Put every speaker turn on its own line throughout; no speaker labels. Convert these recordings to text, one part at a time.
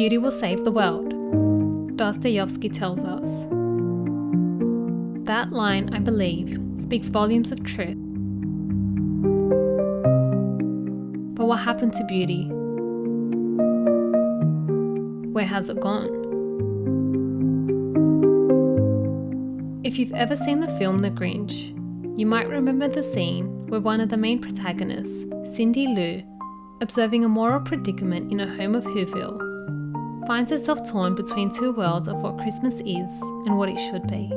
Beauty will save the world, Dostoevsky tells us. That line, I believe, speaks volumes of truth. But what happened to beauty? Where has it gone? If you've ever seen the film The Grinch, you might remember the scene where one of the main protagonists, Cindy Lou, observing a moral predicament in her home of Whoville, finds herself torn between two worlds of what Christmas is and what it should be.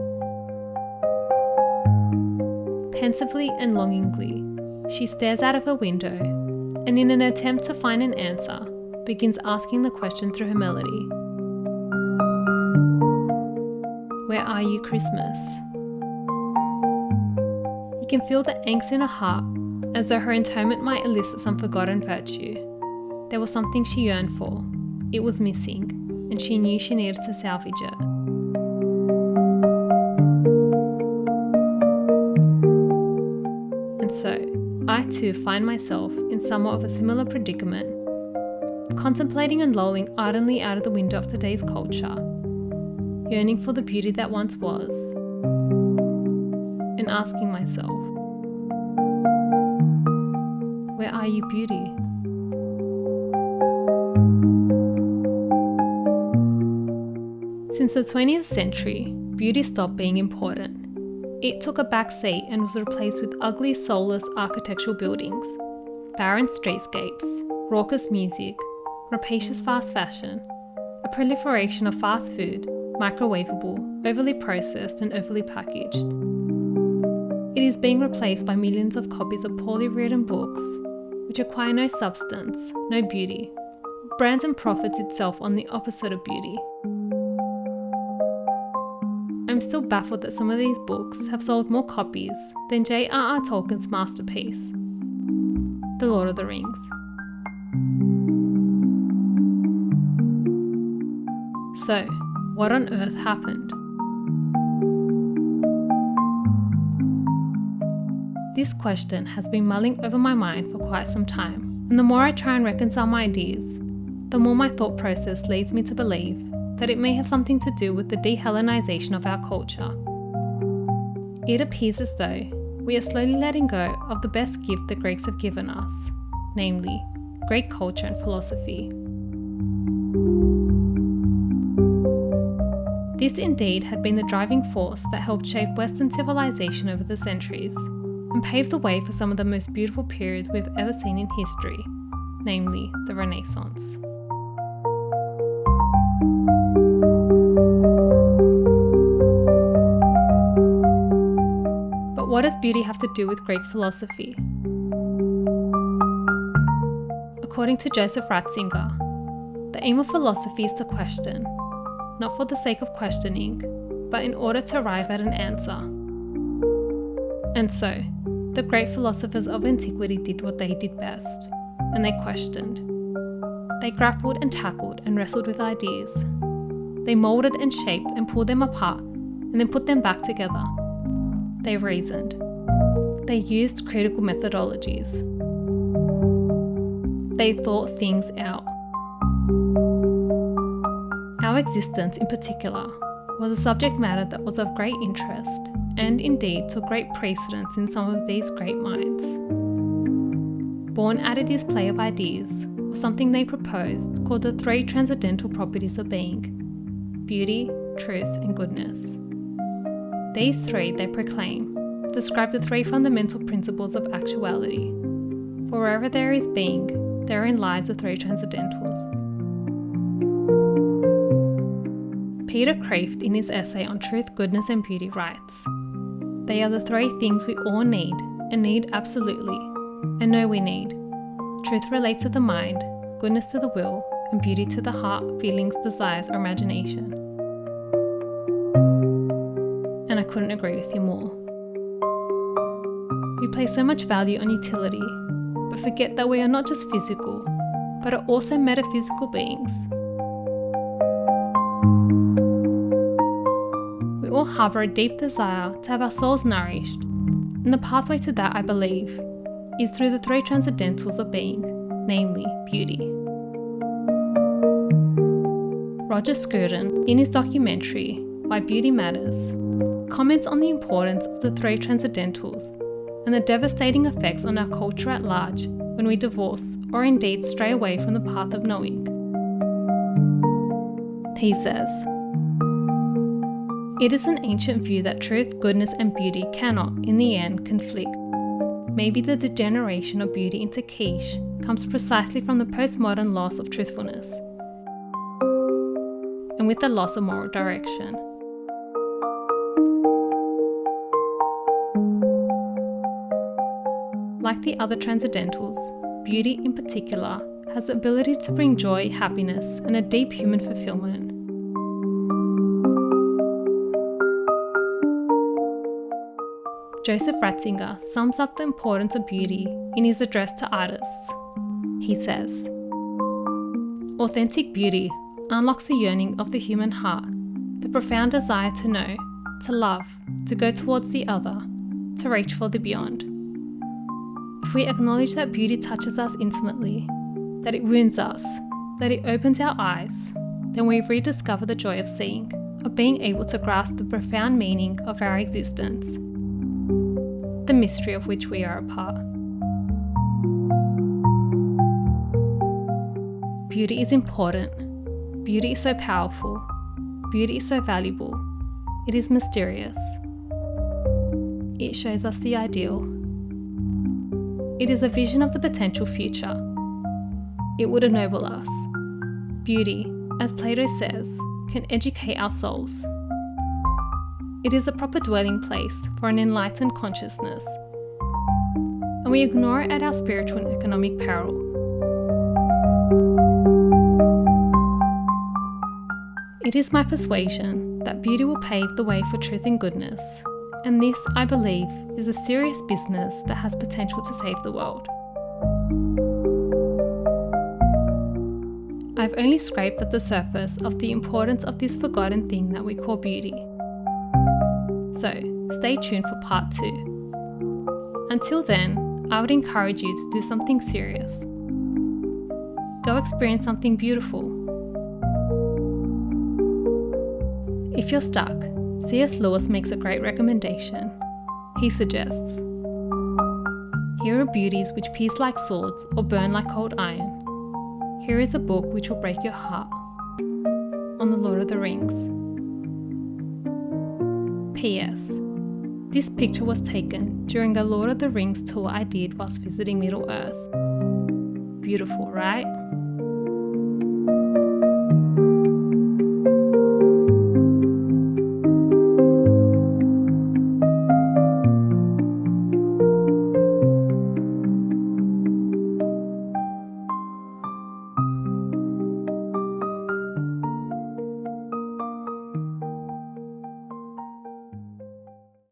Pensively and longingly, she stares out of her window and, in an attempt to find an answer, begins asking the question through her melody. Where are you, Christmas? You can feel the angst in her heart, as though her intonement might elicit some forgotten virtue. There was something she yearned for. It was missing, and she knew she needed to salvage it. And so, I too find myself in somewhat of a similar predicament, contemplating and lolling ardently out of the window of today's culture, yearning for the beauty that once was, and asking myself, where are you, beauty? Since the 20th century, beauty stopped being important. It took a back seat and was replaced with ugly, soulless architectural buildings, barren streetscapes, raucous music, rapacious fast fashion, a proliferation of fast food, microwavable, overly processed and overly packaged. It is being replaced by millions of copies of poorly written books, which acquire no substance, no beauty, brands and profits itself on the opposite of beauty. I'm still baffled that some of these books have sold more copies than J.R.R. Tolkien's masterpiece, The Lord of the Rings. So, what on earth happened? This question has been mulling over my mind for quite some time, and the more I try and reconcile my ideas, the more my thought process leads me to believe that it may have something to do with the de-Hellenization of our culture. It appears as though we are slowly letting go of the best gift the Greeks have given us, namely, Greek culture and philosophy. This indeed had been the driving force that helped shape Western civilization over the centuries, and paved the way for some of the most beautiful periods we've ever seen in history, namely the Renaissance. But what does beauty have to do with Greek philosophy? According to Joseph Ratzinger, the aim of philosophy is to question, not for the sake of questioning, but in order to arrive at an answer. And so, the great philosophers of antiquity did what they did best, and they questioned. They grappled and tackled and wrestled with ideas. They moulded and shaped and pulled them apart, and then put them back together. They reasoned. They used critical methodologies. They thought things out. Our existence in particular was a subject matter that was of great interest, and indeed took great precedence in some of these great minds. Born out of this play of ideas was something they proposed called the three transcendental properties of being: beauty, truth, and goodness. These three, they proclaim, describe the three fundamental principles of actuality. For wherever there is being, therein lies the three transcendentals. Peter Kreeft, in his essay on Truth, Goodness and Beauty, writes, "They are the three things we all need, and need absolutely, and know we need. Truth relates to the mind, goodness to the will, and beauty to the heart, feelings, desires, or imagination." And I couldn't agree with you more. We place so much value on utility, but forget that we are not just physical, but are also metaphysical beings. We all harbour a deep desire to have our souls nourished, and the pathway to that, I believe, is through the three transcendentals of being, namely beauty. Roger Scruton, in his documentary Why Beauty Matters, comments on the importance of the three transcendentals and the devastating effects on our culture at large when we divorce or indeed stray away from the path of knowing. He says, "It is an ancient view that truth, goodness and beauty cannot, in the end, conflict. Maybe the degeneration of beauty into quiche comes precisely from the postmodern loss of truthfulness, and with the loss of moral direction. Like the other transcendentals, beauty in particular has the ability to bring joy, happiness, and a deep human fulfillment. Joseph Ratzinger sums up the importance of beauty in his address to artists. He says, "Authentic beauty unlocks the yearning of the human heart, the profound desire to know, to love, to go towards the other, to reach for the beyond. If we acknowledge that beauty touches us intimately, that it wounds us, that it opens our eyes, then we rediscover the joy of seeing, of being able to grasp the profound meaning of our existence, the mystery of which we are a part." Beauty is important. Beauty is so powerful. Beauty is so valuable. It is mysterious. It shows us the ideal. It is a vision of the potential future. It would ennoble us. Beauty, as Plato says, can educate our souls. It is a proper dwelling place for an enlightened consciousness, and we ignore it at our spiritual and economic peril. It is my persuasion that beauty will pave the way for truth and goodness, and this, I believe, is a serious business that has potential to save the world. I've only scraped at the surface of the importance of this forgotten thing that we call beauty. So, stay tuned for part 2. Until then, I would encourage you to do something serious. Go experience something beautiful. If you're stuck, C.S. Lewis makes a great recommendation. He suggests, "Here are beauties which pierce like swords or burn like cold iron. Here is a book which will break your heart. On the Lord of the Rings." P.S. This picture was taken during a Lord of the Rings tour I did whilst visiting Middle-earth. Beautiful, right?